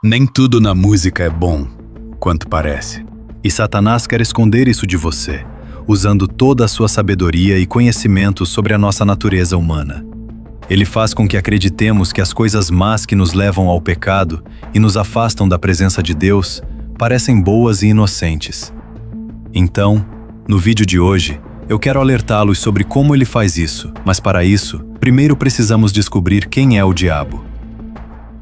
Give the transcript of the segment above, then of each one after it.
Nem tudo na música é bom, quanto parece. E Satanás quer esconder isso de você, usando toda a sua sabedoria e conhecimento sobre a nossa natureza humana. Ele faz com que acreditemos que as coisas más que nos levam ao pecado e nos afastam da presença de Deus parecem boas e inocentes. Então, no vídeo de hoje, eu quero alertá-los sobre como ele faz isso, mas para isso, primeiro precisamos descobrir quem é o diabo.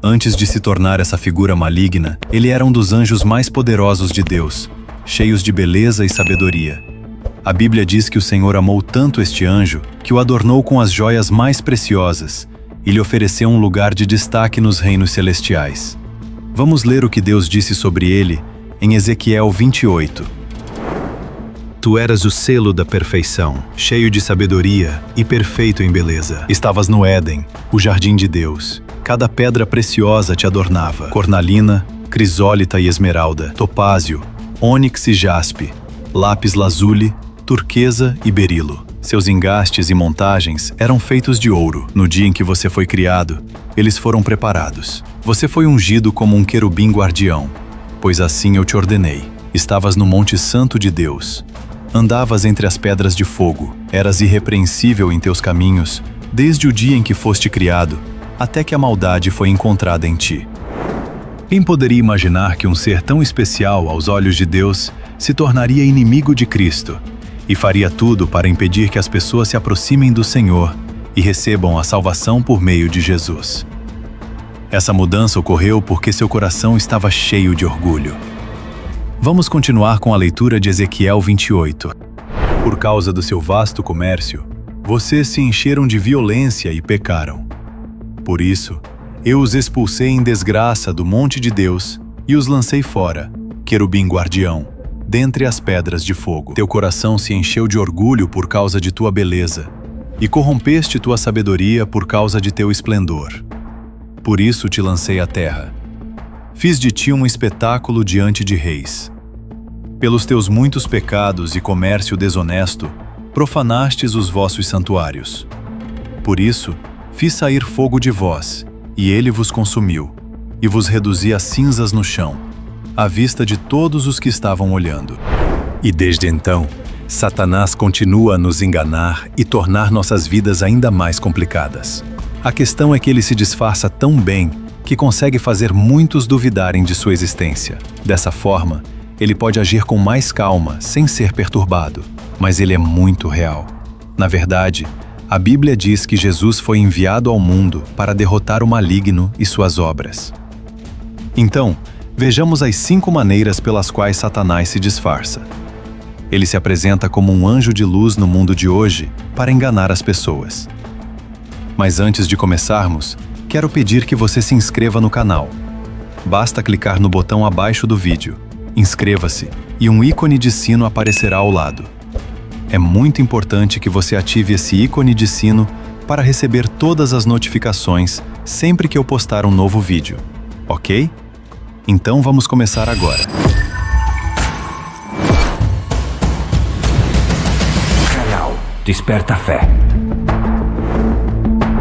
Antes de se tornar essa figura maligna, ele era um dos anjos mais poderosos de Deus, cheios de beleza e sabedoria. A Bíblia diz que o Senhor amou tanto este anjo que o adornou com as joias mais preciosas e lhe ofereceu um lugar de destaque nos reinos celestiais. Vamos ler o que Deus disse sobre ele em Ezequiel 28. Tu eras o selo da perfeição, cheio de sabedoria e perfeito em beleza. Estavas no Éden, o jardim de Deus. Cada pedra preciosa te adornava: cornalina, crisólita e esmeralda, topázio, ônix e jaspe, lápis-lazuli, turquesa e berilo. Seus engastes e montagens eram feitos de ouro. No dia em que você foi criado, eles foram preparados. Você foi ungido como um querubim guardião, pois assim eu te ordenei. Estavas no Monte Santo de Deus. Andavas entre as pedras de fogo. Eras irrepreensível em teus caminhos, desde o dia em que foste criado, até que a maldade foi encontrada em ti. Quem poderia imaginar que um ser tão especial aos olhos de Deus se tornaria inimigo de Cristo e faria tudo para impedir que as pessoas se aproximem do Senhor e recebam a salvação por meio de Jesus? Essa mudança ocorreu porque seu coração estava cheio de orgulho. Vamos continuar com a leitura de Ezequiel 28. Por causa do seu vasto comércio, vocês se encheram de violência e pecaram. Por isso, eu os expulsei em desgraça do monte de Deus e os lancei fora, querubim guardião, dentre as pedras de fogo. Teu coração se encheu de orgulho por causa de tua beleza, e corrompeste tua sabedoria por causa de teu esplendor. Por isso te lancei à terra. Fiz de ti um espetáculo diante de reis. Pelos teus muitos pecados e comércio desonesto, profanastes os vossos santuários. Por isso, fiz sair fogo de vós, e ele vos consumiu, e vos reduzi a cinzas no chão, à vista de todos os que estavam olhando. E desde então, Satanás continua a nos enganar e tornar nossas vidas ainda mais complicadas. A questão é que ele se disfarça tão bem que consegue fazer muitos duvidarem de sua existência. Dessa forma, ele pode agir com mais calma, sem ser perturbado, mas ele é muito real. Na verdade, a Bíblia diz que Jesus foi enviado ao mundo para derrotar o maligno e suas obras. Então, vejamos as 5 maneiras pelas quais Satanás se disfarça. Ele se apresenta como um anjo de luz no mundo de hoje para enganar as pessoas. Mas antes de começarmos, quero pedir que você se inscreva no canal. Basta clicar no botão abaixo do vídeo. Inscreva-se e um ícone de sino aparecerá ao lado. É muito importante que você ative esse ícone de sino para receber todas as notificações sempre que eu postar um novo vídeo, ok? Então vamos começar agora. Canal Desperta Fé.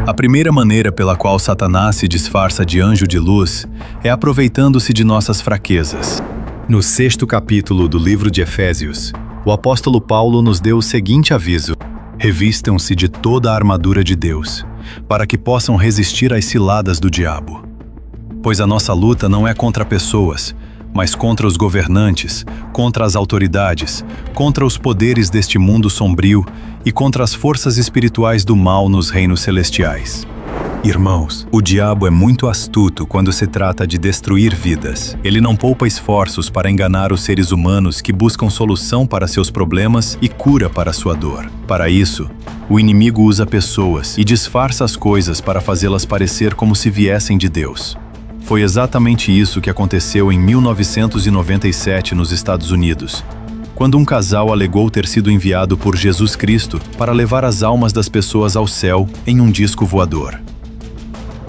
A primeira maneira pela qual Satanás se disfarça de anjo de luz é aproveitando-se de nossas fraquezas. No 6º capítulo do livro de Efésios, o apóstolo Paulo nos deu o seguinte aviso: revistam-se de toda a armadura de Deus, para que possam resistir às ciladas do diabo. Pois a nossa luta não é contra pessoas, mas contra os governantes, contra as autoridades, contra os poderes deste mundo sombrio e contra as forças espirituais do mal nos reinos celestiais. Irmãos, o diabo é muito astuto quando se trata de destruir vidas. Ele não poupa esforços para enganar os seres humanos que buscam solução para seus problemas e cura para sua dor. Para isso, o inimigo usa pessoas e disfarça as coisas para fazê-las parecer como se viessem de Deus. Foi exatamente isso que aconteceu em 1997 nos Estados Unidos, quando um casal alegou ter sido enviado por Jesus Cristo para levar as almas das pessoas ao céu em um disco voador.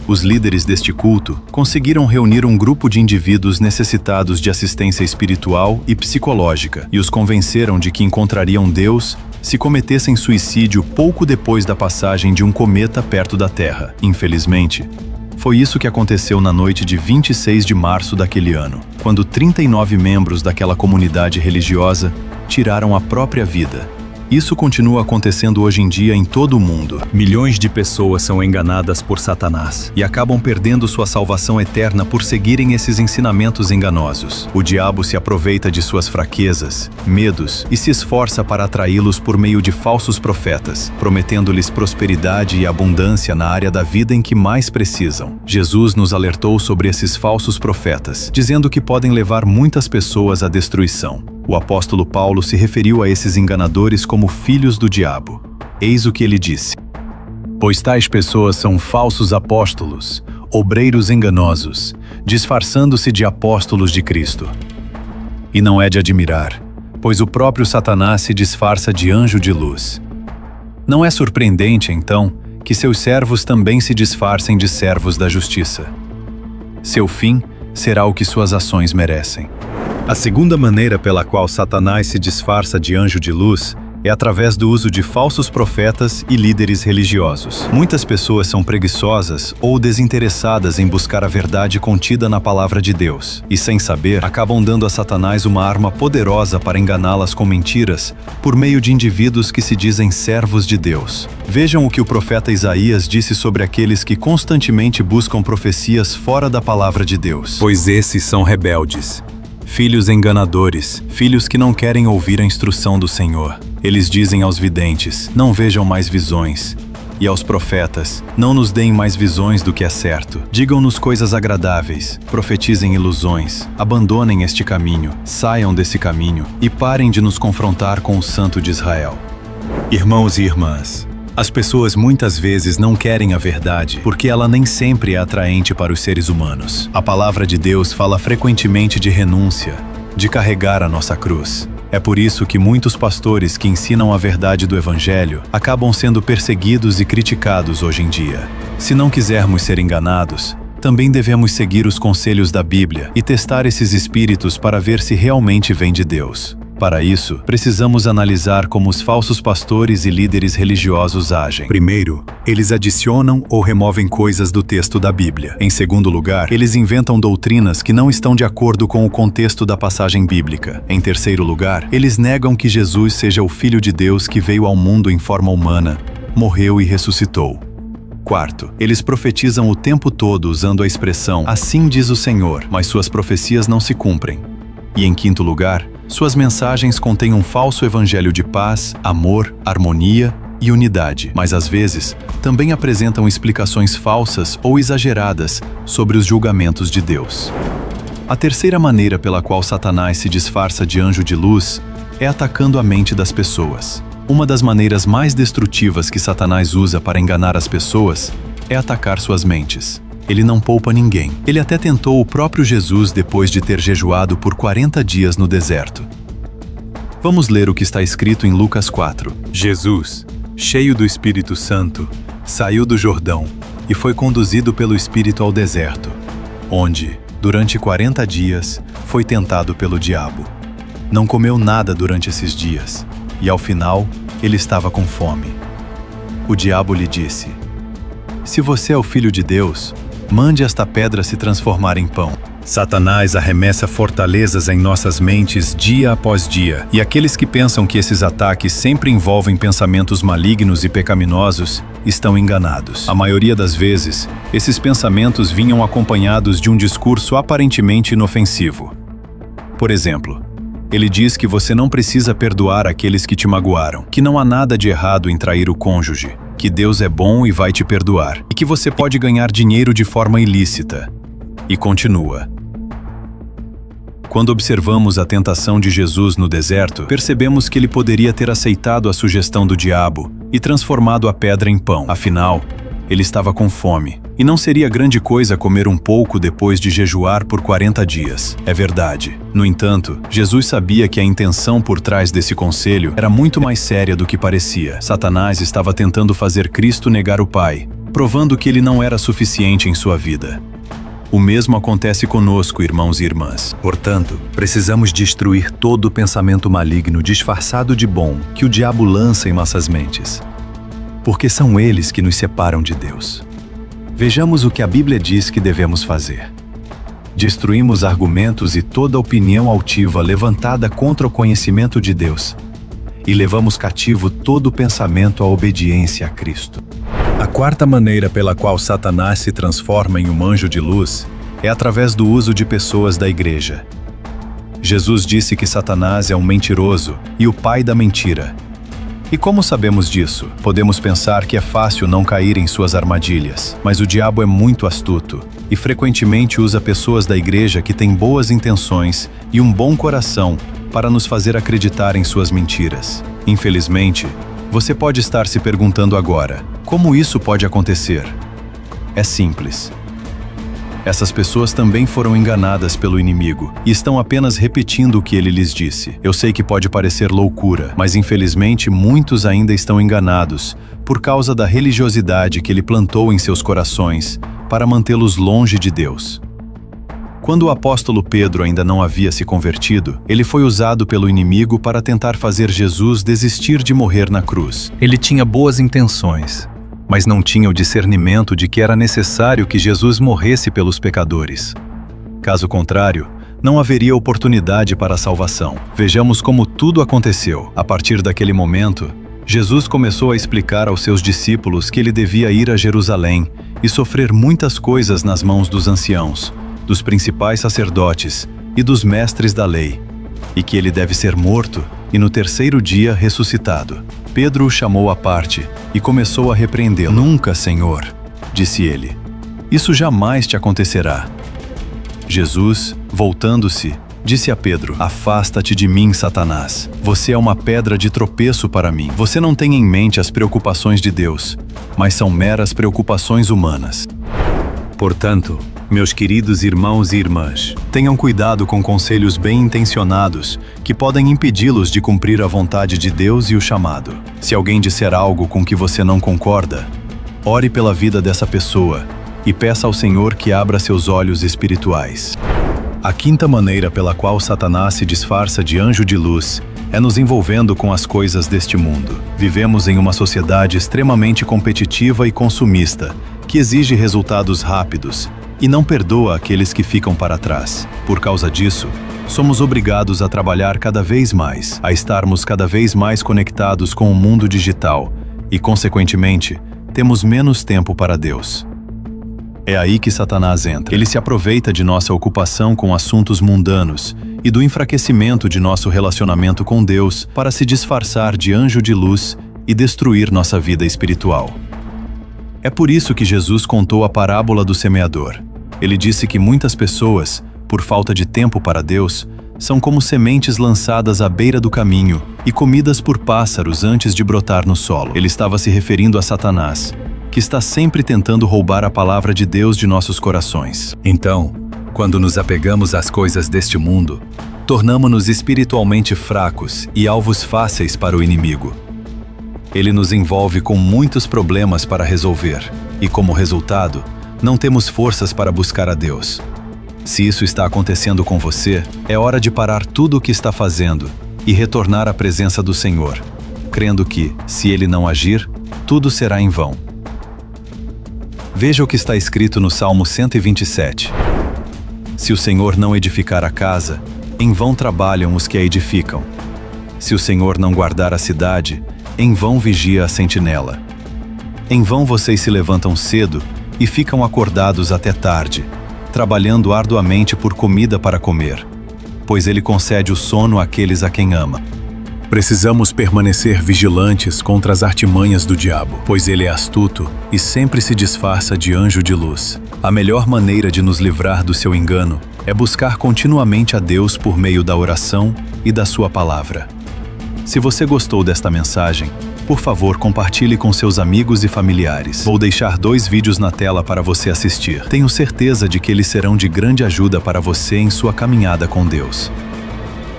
Os líderes deste culto conseguiram reunir um grupo de indivíduos necessitados de assistência espiritual e psicológica e os convenceram de que encontrariam Deus se cometessem suicídio pouco depois da passagem de um cometa perto da Terra. Infelizmente, Foi isso que aconteceu na noite de 26 de março daquele ano, quando 39 membros daquela comunidade religiosa tiraram a própria vida. Isso continua acontecendo hoje em dia em todo o mundo. Milhões de pessoas são enganadas por Satanás e acabam perdendo sua salvação eterna por seguirem esses ensinamentos enganosos. O diabo se aproveita de suas fraquezas, medos e se esforça para atraí-los por meio de falsos profetas, prometendo-lhes prosperidade e abundância na área da vida em que mais precisam. Jesus nos alertou sobre esses falsos profetas, dizendo que podem levar muitas pessoas à destruição. O apóstolo Paulo se referiu a esses enganadores como filhos do diabo. Eis o que ele disse: pois tais pessoas são falsos apóstolos, obreiros enganosos, disfarçando-se de apóstolos de Cristo. E não é de admirar, pois o próprio Satanás se disfarça de anjo de luz. Não é surpreendente, então, que seus servos também se disfarcem de servos da justiça. Seu fim será o que suas ações merecem. A segunda maneira pela qual Satanás se disfarça de anjo de luz é através do uso de falsos profetas e líderes religiosos. Muitas pessoas são preguiçosas ou desinteressadas em buscar a verdade contida na palavra de Deus, e sem saber, acabam dando a Satanás uma arma poderosa para enganá-las com mentiras por meio de indivíduos que se dizem servos de Deus. Vejam o que o profeta Isaías disse sobre aqueles que constantemente buscam profecias fora da palavra de Deus. Pois esses são rebeldes, filhos enganadores, filhos que não querem ouvir a instrução do Senhor. Eles dizem aos videntes: não vejam mais visões. E aos profetas: não nos deem mais visões do que é certo. Digam-nos coisas agradáveis, profetizem ilusões, abandonem este caminho, saiam desse caminho e parem de nos confrontar com o Santo de Israel. Irmãos e irmãs, as pessoas muitas vezes não querem a verdade porque ela nem sempre é atraente para os seres humanos. A palavra de Deus fala frequentemente de renúncia, de carregar a nossa cruz. É por isso que muitos pastores que ensinam a verdade do Evangelho acabam sendo perseguidos e criticados hoje em dia. Se não quisermos ser enganados, também devemos seguir os conselhos da Bíblia e testar esses espíritos para ver se realmente vêm de Deus. Para isso, precisamos analisar como os falsos pastores e líderes religiosos agem. Primeiro, eles adicionam ou removem coisas do texto da Bíblia. Em segundo lugar, eles inventam doutrinas que não estão de acordo com o contexto da passagem bíblica. Em terceiro lugar, eles negam que Jesus seja o Filho de Deus que veio ao mundo em forma humana, morreu e ressuscitou. Quarto, eles profetizam o tempo todo usando a expressão "assim diz o Senhor", mas suas profecias não se cumprem. E em quinto lugar, suas mensagens contêm um falso evangelho de paz, amor, harmonia e unidade, mas às vezes também apresentam explicações falsas ou exageradas sobre os julgamentos de Deus. A terceira maneira pela qual Satanás se disfarça de anjo de luz é atacando a mente das pessoas. Uma das maneiras mais destrutivas que Satanás usa para enganar as pessoas é atacar suas mentes. Ele não poupa ninguém. Ele até tentou o próprio Jesus depois de ter jejuado por 40 dias no deserto. Vamos ler o que está escrito em Lucas 4. Jesus, cheio do Espírito Santo, saiu do Jordão e foi conduzido pelo Espírito ao deserto, onde, durante 40 dias, foi tentado pelo diabo. Não comeu nada durante esses dias, e ao final, ele estava com fome. O diabo lhe disse: se você é o Filho de Deus, mande esta pedra se transformar em pão. Satanás arremessa fortalezas em nossas mentes dia após dia, e aqueles que pensam que esses ataques sempre envolvem pensamentos malignos e pecaminosos estão enganados. A maioria das vezes, esses pensamentos vinham acompanhados de um discurso aparentemente inofensivo. Por exemplo, ele diz que você não precisa perdoar aqueles que te magoaram, que não há nada de errado em trair o cônjuge, que Deus é bom e vai te perdoar, e que você pode ganhar dinheiro de forma ilícita. E continua. Quando observamos a tentação de Jesus no deserto, percebemos que ele poderia ter aceitado a sugestão do diabo e transformado a pedra em pão. Afinal, ele estava com fome, e não seria grande coisa comer um pouco depois de jejuar por 40 dias. É verdade. No entanto, Jesus sabia que a intenção por trás desse conselho era muito mais séria do que parecia. Satanás estava tentando fazer Cristo negar o Pai, provando que ele não era suficiente em sua vida. O mesmo acontece conosco, irmãos e irmãs. Portanto, precisamos destruir todo o pensamento maligno disfarçado de bom que o diabo lança em nossas mentes, porque são eles que nos separam de Deus. Vejamos o que a Bíblia diz que devemos fazer. Destruímos argumentos e toda opinião altiva levantada contra o conhecimento de Deus, e levamos cativo todo pensamento à obediência a Cristo. A quarta maneira pela qual Satanás se transforma em um anjo de luz é através do uso de pessoas da igreja. Jesus disse que Satanás é um mentiroso e o pai da mentira. E como sabemos disso? Podemos pensar que é fácil não cair em suas armadilhas, mas o diabo é muito astuto e frequentemente usa pessoas da igreja que têm boas intenções e um bom coração para nos fazer acreditar em suas mentiras. Infelizmente, você pode estar se perguntando agora, como isso pode acontecer? É simples. Essas pessoas também foram enganadas pelo inimigo e estão apenas repetindo o que ele lhes disse. Eu sei que pode parecer loucura, mas infelizmente muitos ainda estão enganados por causa da religiosidade que ele plantou em seus corações para mantê-los longe de Deus. Quando o apóstolo Pedro ainda não havia se convertido, ele foi usado pelo inimigo para tentar fazer Jesus desistir de morrer na cruz. Ele tinha boas intenções, mas não tinha o discernimento de que era necessário que Jesus morresse pelos pecadores. Caso contrário, não haveria oportunidade para a salvação. Vejamos como tudo aconteceu. A partir daquele momento, Jesus começou a explicar aos seus discípulos que ele devia ir a Jerusalém e sofrer muitas coisas nas mãos dos anciãos, dos principais sacerdotes e dos mestres da lei, e que ele deve ser morto e no terceiro dia ressuscitado. Pedro o chamou à parte e começou a repreendê-lo. Nunca, Senhor, disse ele. Isso jamais te acontecerá. Jesus, voltando-se, disse a Pedro: afasta-te de mim, Satanás. Você é uma pedra de tropeço para mim. Você não tem em mente as preocupações de Deus, mas são meras preocupações humanas. Portanto, meus queridos irmãos e irmãs, tenham cuidado com conselhos bem-intencionados que podem impedi-los de cumprir a vontade de Deus e o chamado. Se alguém disser algo com que você não concorda, ore pela vida dessa pessoa e peça ao Senhor que abra seus olhos espirituais. A quinta maneira pela qual Satanás se disfarça de anjo de luz é nos envolvendo com as coisas deste mundo. Vivemos em uma sociedade extremamente competitiva e consumista, que exige resultados rápidos e não perdoa aqueles que ficam para trás. Por causa disso, somos obrigados a trabalhar cada vez mais, a estarmos cada vez mais conectados com o mundo digital e, consequentemente, temos menos tempo para Deus. É aí que Satanás entra. Ele se aproveita de nossa ocupação com assuntos mundanos e do enfraquecimento de nosso relacionamento com Deus para se disfarçar de anjo de luz e destruir nossa vida espiritual. É por isso que Jesus contou a parábola do semeador. Ele disse que muitas pessoas, por falta de tempo para Deus, são como sementes lançadas à beira do caminho e comidas por pássaros antes de brotar no solo. Ele estava se referindo a Satanás, que está sempre tentando roubar a palavra de Deus de nossos corações. Então, quando nos apegamos às coisas deste mundo, tornamo-nos espiritualmente fracos e alvos fáceis para o inimigo. Ele nos envolve com muitos problemas para resolver e, como resultado, não temos forças para buscar a Deus. Se isso está acontecendo com você, é hora de parar tudo o que está fazendo e retornar à presença do Senhor, crendo que, se Ele não agir, tudo será em vão. Veja o que está escrito no Salmo 127. Se o Senhor não edificar a casa, em vão trabalham os que a edificam. Se o Senhor não guardar a cidade, em vão vigia a sentinela. Em vão vocês se levantam cedo e ficam acordados até tarde, trabalhando arduamente por comida para comer, pois Ele concede o sono àqueles a quem ama. Precisamos permanecer vigilantes contra as artimanhas do diabo, pois ele é astuto e sempre se disfarça de anjo de luz. A melhor maneira de nos livrar do seu engano é buscar continuamente a Deus por meio da oração e da sua palavra. Se você gostou desta mensagem, por favor, compartilhe com seus amigos e familiares. Vou deixar 2 vídeos na tela para você assistir. Tenho certeza de que eles serão de grande ajuda para você em sua caminhada com Deus.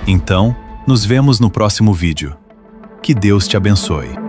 Então, nos vemos no próximo vídeo. Que Deus te abençoe.